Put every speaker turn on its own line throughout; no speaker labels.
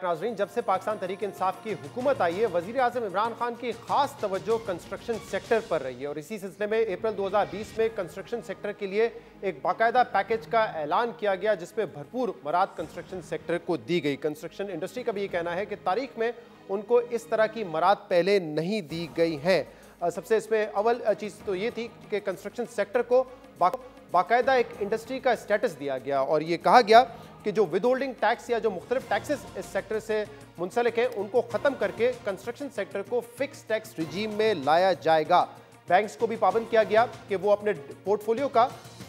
नाजरीन, जब से पाकिस्तान तहरीक-ए-इंसाफ की हुकूमत आई है, वज़ीर-ए-आज़म इमरान खान की खास तवज्जो कंस्ट्रक्शन सेक्टर पर रही है और इसी सिलसिले में अप्रैल 2020 में कंस्ट्रक्शन सेक्टर के लिए एक बाकायदा पैकेज का ऐलान किया गया, जिसमें भरपूर मराद कंस्ट्रक्शन सेक्टर को दी गई। कंस्ट्रक्शन इंडस्ट्री का भी ये कहना है कि तारीख में उनको इस तरह की मराद पहले नहीं दी गई हैं। सबसे इसमें अव्वल चीज़ तो ये थी कि कंस्ट्रक्शन सेक्टर को बाकायदा एक इंडस्ट्री का स्टेटस दिया गया और ये कहा गया कि जो विद होल्डिंग टैक्स या जो मुख्तलिफ टैक्सेस इस सेक्टर से मुंसलिक हैं, उनको ख़त्म करके कंस्ट्रक्शन सेक्टर को फिक्स टैक्स रिजीम में लाया जाएगा। बैंक्स को भी पाबंद किया गया कि वो अपने पोर्टफोलियो का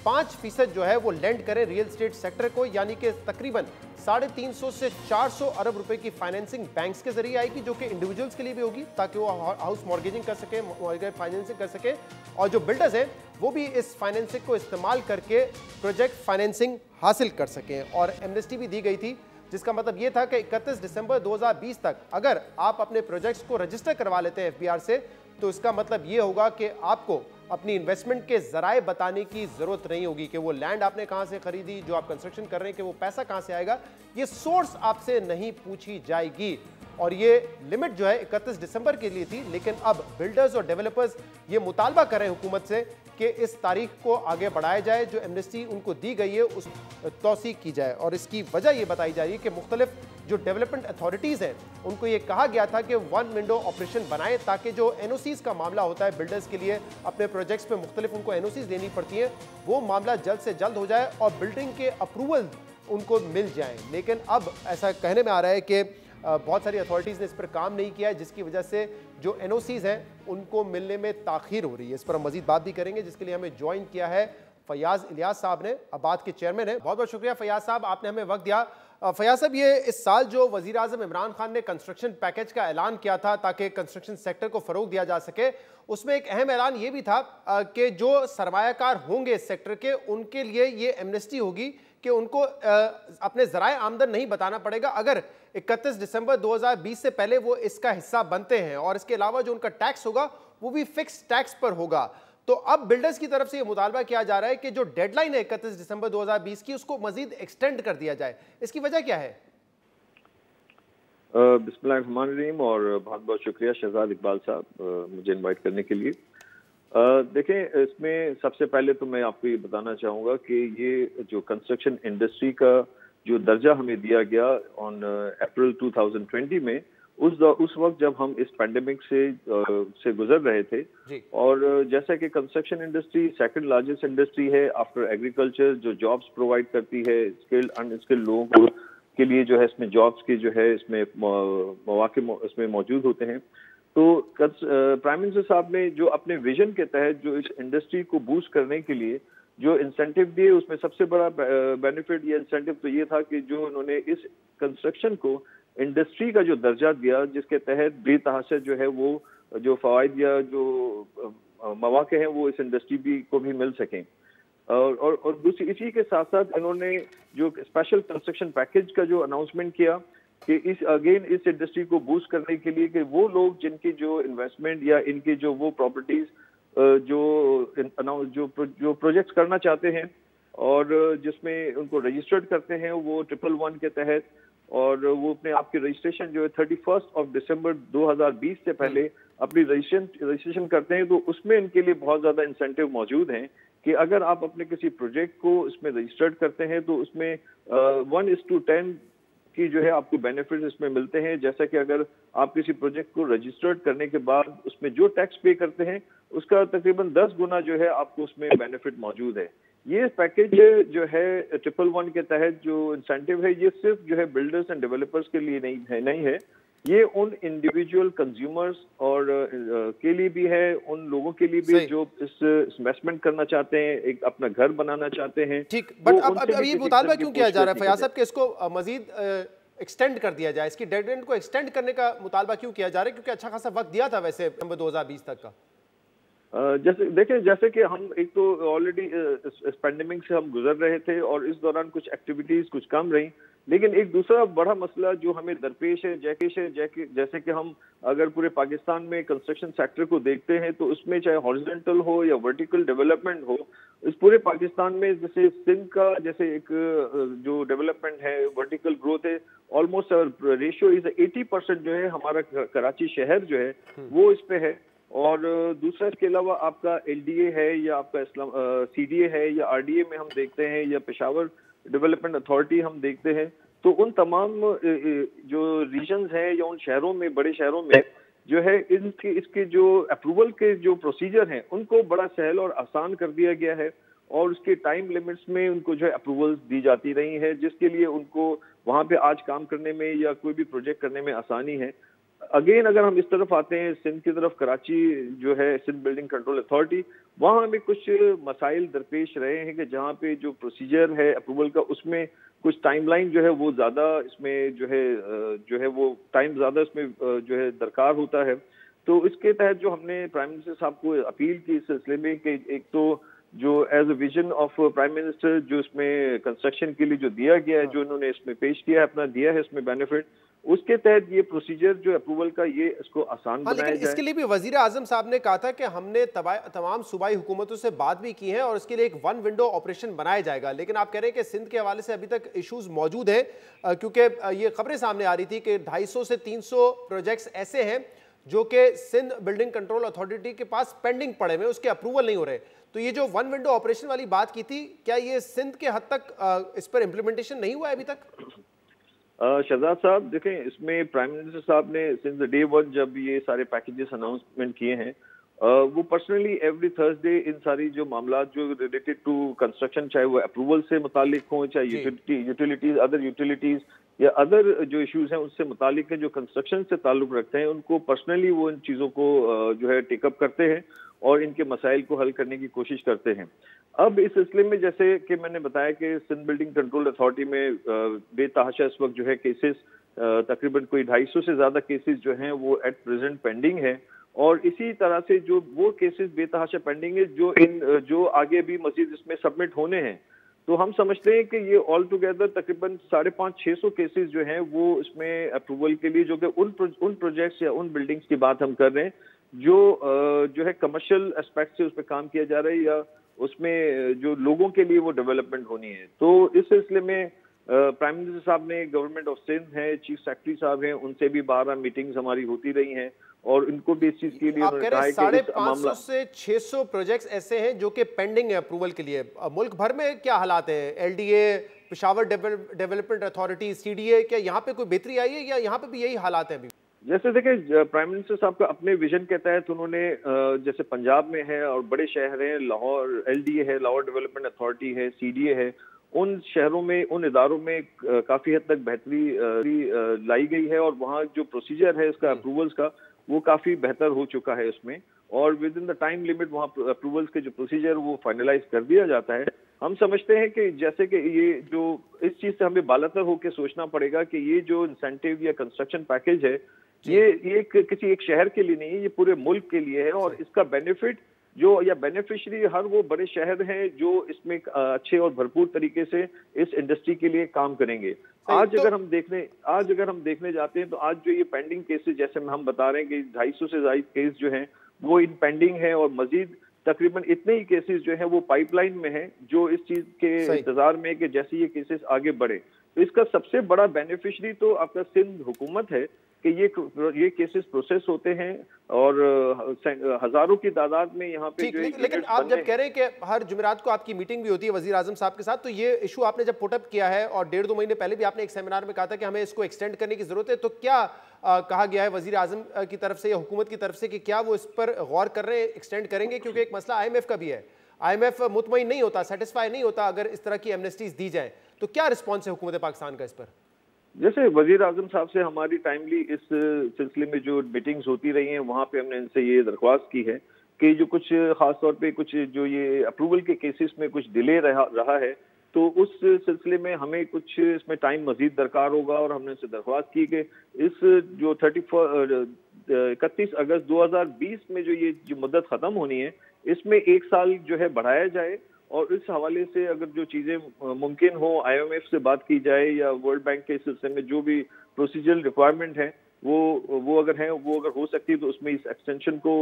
5% जो है वो लेंड करें रियल एस्टेट सेक्टर को, यानी कि तकरीबन 350 से 400 अरब रुपए की फाइनेंसिंग बैंक्स के जरिए आएगी, जो कि इंडिविजुअल्स के लिए भी होगी ताकि वो हाउस मॉर्गेजिंग कर सके, मॉर्गेज फाइनेंसिंग कर सके, और जो बिल्डर्स हैं वो भी इस फाइनेंसिंग को इस्तेमाल करके प्रोजेक्ट फाइनेंसिंग हासिल कर सकें। और एमनेस्टी भी दी गई थी, जिसका मतलब ये था कि 31 दिसंबर 2020 तक अगर आप अपने प्रोजेक्ट्स को रजिस्टर करवा लेते हैं एफबीआर से, तो इसका मतलब ये होगा कि आपको अपनी इन्वेस्टमेंट के जराए बताने की जरूरत नहीं होगी कि वो लैंड आपने कहां से खरीदी, जो आप कंस्ट्रक्शन कर रहे हैं कि वो पैसा कहां से आएगा, ये सोर्स आपसे नहीं पूछी जाएगी। और ये लिमिट जो है 31 दिसंबर के लिए थी, लेकिन अब बिल्डर्स और डेवलपर्स ये मुतालबा कर रहे हैं हुकूमत से कि इस तारीख को आगे बढ़ाया जाए, जो एमनेस्टी उनको दी गई है उस तौसीक की जाए। और इसकी वजह ये बताई जा रही है कि मुख्तलिफ जो डेवलपमेंट अथॉरिटीज़ हैं उनको ये कहा गया था कि वन विंडो ऑपरेशन बनाएं, ताकि जो एनओसीज़ का मामला होता है बिल्डर्स के लिए अपने प्रोजेक्ट्स पे मुख्तलिफ उनको एनओसीज़ देनी पड़ती हैं, वो मामला जल्द से जल्द हो जाए और बिल्डिंग के अप्रूवल उनको मिल जाएँ। लेकिन अब ऐसा कहने में आ रहा है कि बहुत सारी अथॉरिटीज़ ने इस पर काम नहीं किया है, जिसकी वजह से जो एनओसीज़ हैं उनको मिलने में ताख़ीर हो रही है। इस पर हम मज़ीद बात भी करेंगे, जिसके लिए हमें ज्वाइन किया है फयाज़ इलियास साहब ने, अबाद के चेयरमैन हैं। बहुत बहुत शुक्रिया फयाज़ साहब, आपने हमें वक्त दिया। फयाज़ साहब, ये इस साल जो वज़ीर-ए-आज़म इमरान खान ने कंस्ट्रक्शन पैकेज का ऐलान किया था ताकि कंस्ट्रक्शन सेक्टर को फ़रोग़ दिया जा सके, उसमें एक अहम ऐलान ये भी था कि जो सरमायाकार होंगे इस सेक्टर के, उनके लिए ये एमनेस्टी होगी कि उनको अपने ज़राए आमदन नहीं बताना पड़ेगा अगर 31 दिसंबर 2020 से पहले वो इसका हिस्सा बनते हैं, और इसके अलावा जो उनका टैक्स होगा वो भी फिक्स टैक्स पर होगा। तो अब बिल्डर्स की तरफ से ये मुतालबा किया जा रहा है कि जो डेडलाइन है 31 दिसंबर 2020 की, उसको मजीद एक्सटेंड कर दिया जाए। इसकी वजह क्या है?
बिस्मिल्लाहिर्रहमानिर्रहीम, और बहुत बहुत शुक्रिया शहजाद इकबाल साहब मुझे इनवाइट करने के लिए। देखें, इसमें सबसे पहले तो मैं आपको ये बताना चाहूँगा कि ये जो कंस्ट्रक्शन इंडस्ट्री का जो दर्जा हमें दिया गया ऑन अप्रैल 2020 में, उस वक्त जब हम इस पैंडेमिक से गुजर रहे थे, और जैसा कि construction industry second largest industry है आफ्टर एग्रीकल्चर, जो जॉब्स प्रोवाइड करती है स्किल्ड अनस्किल्ड लोगों को के लिए, जो है इसमें जॉब्स की जो है इसमें मौके इसमें मौजूद होते हैं। तो प्राइम मिनिस्टर साहब ने जो अपने विजन के तहत जो इस इंडस्ट्री को बूस्ट करने के लिए जो इंसेंटिव दिए, उसमें सबसे बड़ा बेनिफिट या इंसेंटिव तो ये था कि जो उन्होंने इस कंस्ट्रक्शन को इंडस्ट्री का जो दर्जा दिया, जिसके तहत बेतहाशा जो है वो जो फवायद या जो मौके हैं वो इस इंडस्ट्री भी को भी मिल सकें। और दूसरी इसी के साथ साथ इन्होंने जो स्पेशल कंस्ट्रक्शन पैकेज का जो अनाउंसमेंट किया कि इस इंडस्ट्री को बूस्ट करने के लिए कि वो लोग जिनकी जो इन्वेस्टमेंट या इनकी जो वो प्रॉपर्टीज जो प्रोजेक्ट्स करना चाहते हैं और जिसमें उनको रजिस्टर्ड करते हैं वो 111 के तहत, और वो अपने आपकी रजिस्ट्रेशन जो है 31 दिसंबर 2020 से पहले अपनी रजिस्ट्रेशन करते हैं, तो उसमें इनके लिए बहुत ज़्यादा इंसेंटिव मौजूद हैं कि अगर आप अपने किसी प्रोजेक्ट को इसमें रजिस्टर्ड करते हैं तो उसमें 1:10 की जो है आपको बेनिफिट इसमें मिलते हैं। जैसा कि अगर आप किसी प्रोजेक्ट को रजिस्टर्ड करने के बाद उसमें जो टैक्स पे करते हैं उसका तकरीबन 10 गुना जो है आपको उसमें बेनिफिट मौजूद है। ये पैकेज जो है 111 के तहत जो इंसेंटिव है, ये सिर्फ जो है बिल्डर्स एंड डेवलपर्स के लिए नहीं है, ये उन इंडिविजुअल कंज्यूमर्स और के लिए भी है, उन लोगों के लिए भी जो इस इन्वेस्टमेंट करना चाहते हैं, एक अपना घर बनाना चाहते हैं।
ठीक, बट अब ये मुतालबा क्यों किया जा रहा है फयाज साहब कि इसको मजीद एक्सटेंड कर दिया जाए? इसकी डेडलाइन को एक्सटेंड करने का मुतालबा क्यों किया जा रहा है? क्योंकि अच्छा खासा वक्त दिया था वैसे सितंबर 2020 तक का।
जैसे कि हम एक तो ऑलरेडी इस पेंडेमिक से हम गुजर रहे थे और इस दौरान कुछ एक्टिविटीज कुछ कम रही, लेकिन एक दूसरा बड़ा मसला जो हमें दरपेश है जैसे कि हम अगर पूरे पाकिस्तान में कंस्ट्रक्शन सेक्टर को देखते हैं तो उसमें चाहे हॉरिजॉन्टल हो या वर्टिकल डेवलपमेंट हो, इस पूरे पाकिस्तान में जैसे सिंध का जैसे एक जो डेवलपमेंट है, वर्टिकल ग्रोथ है, ऑलमोस्ट रेशियो इज 80% जो है हमारा कराची शहर जो है वो इस पे है। और दूसरा इसके अलावा आपका एलडीए है या आपका इस्लाम सीडीए है या आरडीए में हम देखते हैं या पेशावर डेवलपमेंट अथॉरिटी हम देखते हैं, तो उन तमाम जो रीजन्स हैं या उन शहरों में, बड़े शहरों में जो है इसके जो अप्रूवल के जो प्रोसीजर हैं उनको बड़ा सहल और आसान कर दिया गया है और उसके टाइम लिमिट्स में उनको जो है अप्रूवल्स दी जाती रही है, जिसके लिए उनको वहां पे आज काम करने में या कोई भी प्रोजेक्ट करने में आसानी है। अगेन अगर हम इस तरफ आते हैं सिंध की तरफ, कराची जो है सिंध बिल्डिंग कंट्रोल अथॉरिटी, वहां हमें कुछ मसाइल दरपेश रहे हैं कि जहां पे जो प्रोसीजर है अप्रूवल का उसमें कुछ टाइमलाइन जो है वो ज्यादा इसमें जो है वो टाइम ज्यादा इसमें जो है दरकार होता है। तो इसके तहत जो हमने प्राइम मिनिस्टर साहब को अपील की इस सिलसिले में कि एक तो जो as a vision of prime minister जो इसमें कंस्ट्रक्शन के लिए जो दिया गया है, जो इन्होंने इसमें पेश किया है, अपना दिया है इसमें बेनिफिट, उसके तहत ये प्रोसीजर जो अप्रूवल का ये इसको आसान बनाया
लेकिन
जाए।
इसके लिए भी वजीर आजम साहब ने कहा था कि हमने तमाम सूबाई हुकूमतों से बात भी की है और इसके लिए एक वन विंडो ऑपरेशन बनाया जाएगा, लेकिन आप कह रहे हैं कि सिंध के हवाले से अभी तक इश्यूज मौजूद हैं, क्योंकि ये खबरें सामने आ रही थी कि 250 से 300 प्रोजेक्ट्स ऐसे हैं जो कि सिंध बिल्डिंग कंट्रोल अथॉरिटी के पास पेंडिंग पड़े हुए, उसके अप्रूवल नहीं हो रहे। तो ये जो वन विंडो ऑपरेशन वाली बात की थी, क्या ये सिंध के हद तक इस पर इम्प्लीमेंटेशन नहीं हुआ है अभी तक?
शहजाद साहब देखें, इसमें प्राइम मिनिस्टर साहब ने सिंस डे वन जब ये सारे पैकेजेस अनाउंसमेंट किए हैं, वो पर्सनली एवरी थर्सडे इन सारी जो मामला जो रिलेटेड टू कंस्ट्रक्शन, चाहे वो अप्रूवल से मुतालिक हो, चाहे यूटिलिटीज अदर यूटिलिटीज या अदर जो इश्यूज हैं उससे मुतालिक है, जो कंस्ट्रक्शन से ताल्लुक रखते हैं, उनको पर्सनली वो इन चीज़ों को जो है टेकअप करते हैं और इनके मसाइल को हल करने की कोशिश करते हैं। अब इस सिलसिले में जैसे कि मैंने बताया कि सिंध बिल्डिंग कंट्रोल अथॉरिटी में बेतहाशा इस वक्त जो है केसेस तकरीबन कोई 250 से ज्यादा केसेस जो हैं वो एट प्रेजेंट पेंडिंग है और इसी तरह से जो वो केसेस बेतहाशा पेंडिंग है जो आगे भी मजीद इसमें सबमिट होने हैं। तो हम समझते हैं कि ये ऑल टुगेदर तकरीबन 550-600 केसेस जो हैं वो इसमें अप्रूवल के लिए, जो कि उन प्रोजेक्ट्स या उन बिल्डिंग्स की बात हम कर रहे हैं जो है कमर्शियल एस्पेक्ट से उस पर काम किया जा रहा है या उसमें जो लोगों के लिए वो डेवलपमेंट होनी है। तो इस सिलसिले में प्राइम मिनिस्टर साहब ने, गवर्नमेंट ऑफ सिंध है, चीफ सेक्रेटरी साहब हैं, उनसे भी 12 मीटिंग्स हमारी होती रही हैं और इनको भी इस चीज के लिए
आप कह रहे हैं 550 से 600 प्रोजेक्ट्स ऐसे हैं जो कि पेंडिंग है अप्रूवल के लिए। मुल्क भर में क्या हालात है? LDA, Peshawar development authority, CDA, क्या यहाँ पे कोई बेहतरी आई है या यहाँ पे भी यही हालात है अभी?
जैसे देखिए, प्राइम मिनिस्टर साहब का अपने विजन के तहत उन्होंने जैसे पंजाब में है और बड़े शहर हैं, लाहौर एलडीए है, लाहौर डेवलपमेंट अथॉरिटी है, सीडीए है, उन शहरों में, उन इदारों में काफी हद तक बेहतरी लाई गई है और वहाँ जो प्रोसीजर है इसका अप्रूवल्स का वो काफी बेहतर हो चुका है उसमें, और with in the time limit वहाँ अप्रूवल्स के जो प्रोसीजर वो फाइनलाइज कर दिया जाता है। हम समझते हैं कि जैसे कि ये जो इस चीज से हमें बालातर होकर सोचना पड़ेगा कि ये जो इंसेंटिव या कंस्ट्रक्शन पैकेज है ये किसी एक शहर के लिए नहीं है, ये पूरे मुल्क के लिए है और इसका बेनिफिट जो या बेनिफिशियरी हर वो बड़े शहर हैं जो इसमें अच्छे और भरपूर तरीके से इस इंडस्ट्री के लिए काम करेंगे। आज अगर हम देखने जाते हैं तो आज जो ये पेंडिंग केसेस, जैसे हम बता रहे हैं कि 250 से ज्यादा केस जो हैं वो इन पेंडिंग है और मजीद तकरीबन इतने ही केसेस जो हैं वो पाइपलाइन में हैं जो इस चीज के इंतजार में है कि जैसे ये केसेस आगे बढ़े तो इसका सबसे बड़ा बेनिफिशियरी तो आपका सिंध हुकूमत है कि ये केसेस प्रोसेस होते हैं और हजारों की तादाद में यहाँ पे जो
लेकिन आप जब कह रहे हैं कि हर जुमेरात को आपकी मीटिंग भी होती है वजीर आजम साहब के साथ, तो ये इशू आपने जब पुटअप किया है और 1.5-2 महीने पहले भी आपने एक सेमिनार में कहा था कि हमें इसको एक्सटेंड करने की जरूरत है, तो क्या कहा गया है वजीर आजम की तरफ से या हुकूमत की तरफ से कि क्या वो इस पर गौर कर रहे हैं, एक्सटेंड करेंगे? क्योंकि एक मसला IMF का भी है, IMF मुतमईन नहीं होता, सेटिस्फाई नहीं होता अगर इस तरह की एमनेस्टीज दी जाए, तो क्या रिस्पॉन्स है हुकूमत पाकिस्तान का इस पर?
जैसे वजीर आजम साहब से हमारी टाइमली इस सिलसिले में जो मीटिंग्स होती रही हैं वहाँ पे हमने इनसे ये दरख्वास्त की है कि जो कुछ खास तौर पे कुछ जो ये अप्रूवल के केसेस में कुछ डिले रहा है तो उस सिलसिले में हमें कुछ इसमें टाइम मजीद दरकार होगा और हमने इनसे दरख्वास्त की कि इस जो 31 अगस्त 2020 में जो ये मुद्दत ख़त्म होनी है इसमें 1 साल जो है बढ़ाया जाए और इस हवाले से अगर जो चीजें मुमकिन हो, IMF से बात की जाए या वर्ल्ड बैंक के सिलसिले में जो भी प्रोसीजरल रिक्वायरमेंट है वो अगर हो सकती है तो उसमें इस एक्सटेंशन को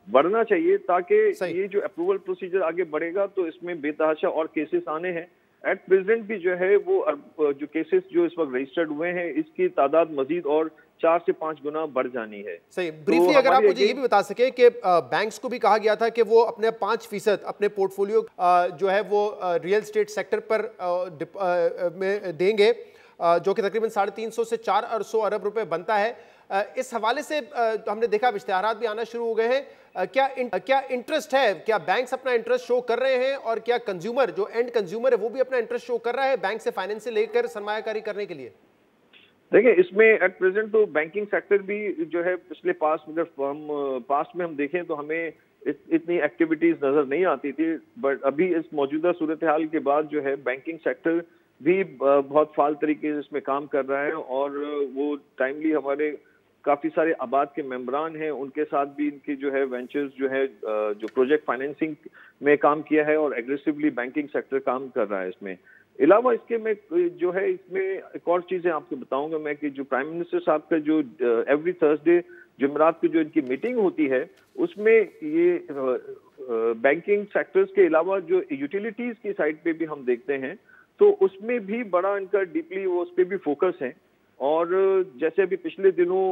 बढ़ना चाहिए, ताकि ये जो अप्रूवल प्रोसीजर आगे बढ़ेगा तो इसमें बेतहाशा और केसेस आने हैं। एट प्रेजेंट भी जो है वो जो केसेस जो इस वक्त रजिस्टर्ड हुए हैं इसकी तादाद मजीद और 4 से 5 गुना बढ़ जानी है।
सही, ब्रीफली अगर आप मुझे ये भी बता सकें कि बैंक्स को भी कहा गया था कि वो अपने 5% अपने पोर्टफोलियो जो है वो रियल एस्टेट सेक्टर पर में देंगे, जो कि तकरीबन 350 से 400 अरब रुपए बनता है। इस हवाले से हमने देखा इश्तिहारात भी आना शुरू हो गए हैं। क्या इंटरेस्ट है, क्या बैंक्स अपना इंटरेस्ट शो कर रहे हैं और क्या कंज्यूमर जो एंड कंज्यूमर है वो भी अपना इंटरेस्ट शो कर रहा है बैंक से फाइनेंस से लेकर सरमायाकारी करने के लिए?
देखिए, इसमें एट प्रेजेंट तो बैंकिंग सेक्टर भी जो है पिछले पास्ट में हम देखें तो हमें इतनी एक्टिविटीज नजर नहीं आती थी, बट अभी इस मौजूदा सूरत हाल के बाद जो है बैंकिंग सेक्टर भी बहुत फाल तरीके से इसमें काम कर रहा है और वो टाइमली हमारे काफी सारे आबाद के मेंबरान हैं, उनके साथ भी इनकी जो है वेंचर्स जो है जो प्रोजेक्ट फाइनेंसिंग में काम किया है और एग्रेसिवली बैंकिंग सेक्टर काम कर रहा है इसमें। अलावा इसके में जो है इसमें एक और चीजें आपको बताऊंगा मैं कि जो प्राइम मिनिस्टर साहब का जो एवरी थर्सडे जुमेरात की जो इनकी मीटिंग होती है उसमें ये बैंकिंग सेक्टर्स के अलावा जो यूटिलिटीज की साइड पे भी हम देखते हैं तो उसमें भी बड़ा इनका डीपली वो उस पर भी फोकस है। और जैसे अभी पिछले दिनों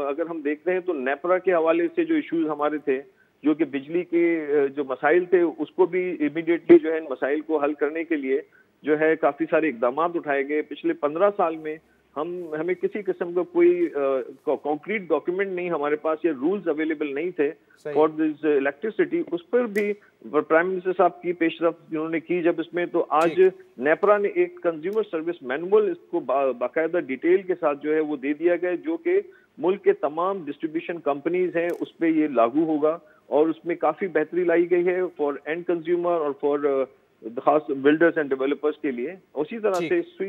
अगर हम देखते हैं तो नेपरा के हवाले से जो इश्यूज हमारे थे, जो कि बिजली के जो मसाइल थे, उसको भी इमीडिएटली जो है इन मसाइल को हल करने के लिए जो है काफी सारे इकदाम उठाए गए। पिछले 15 साल में हमें किसी किस्म का कोई कॉन्क्रीट डॉक्यूमेंट नहीं हमारे पास, या रूल्स अवेलेबल नहीं थे फॉर दिस इलेक्ट्रिसिटी। उस पर भी प्राइम मिनिस्टर साहब की पेशरफ्त जिन्होंने की जब इसमें, तो आज नेपरा ने एक कंज्यूमर सर्विस मैनुअल इसको बाकायदा डिटेल के साथ जो है वो दे दिया गया, जो कि मुल्क के तमाम डिस्ट्रीब्यूशन कंपनीज हैं उस पर ये लागू होगा और उसमें काफी बेहतरी लाई गई है फॉर एंड कंज्यूमर और फॉर खास बिल्डर्स एंड डेवलपर्स के लिए। उसी तरह से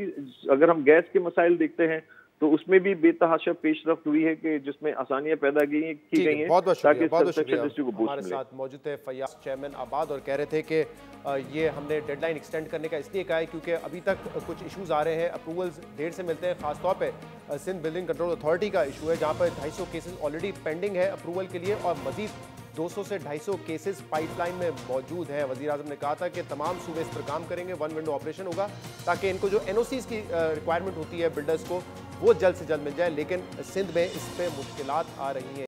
अगर हम गैस के मसाइल देखते हैं तो उसमें भी बेतहाशा पेशरफ्त हुई है कि जिसमें आसानियां पैदा की गई हैं ताकि कंस्ट्रक्शन इंडस्ट्री को बूस्ट मिले।
हमारे साथ मौजूद थे फैयाज चेयरमैन आबाद और कह रहे थे कि ये हमने डेडलाइन एक्सटेंड करने का इसलिए कहा है क्योंकि अभी तक कुछ इश्यूज आ रहे हैं, अप्रूवल्स देर से मिलते हैं। खासतौर पे सिंध बिल्डिंग कंट्रोल अथॉरिटी का इशू है जहाँ पर 250 केसेस ऑलरेडी पेंडिंग है अप्रूवल के लिए और मजीद 200 से 250 केसेस पाइपलाइन में मौजूद हैं। वज़ीर आज़म ने कहा था कि तमाम सूबे इस पर काम करेंगे, वन विंडो ऑपरेशन होगा ताकि इनको जो NOCs की रिक्वायरमेंट होती है बिल्डर्स को वो जल्द से जल्द मिल जाए, लेकिन सिंध में इस पर मुश्किलात आ रही हैं।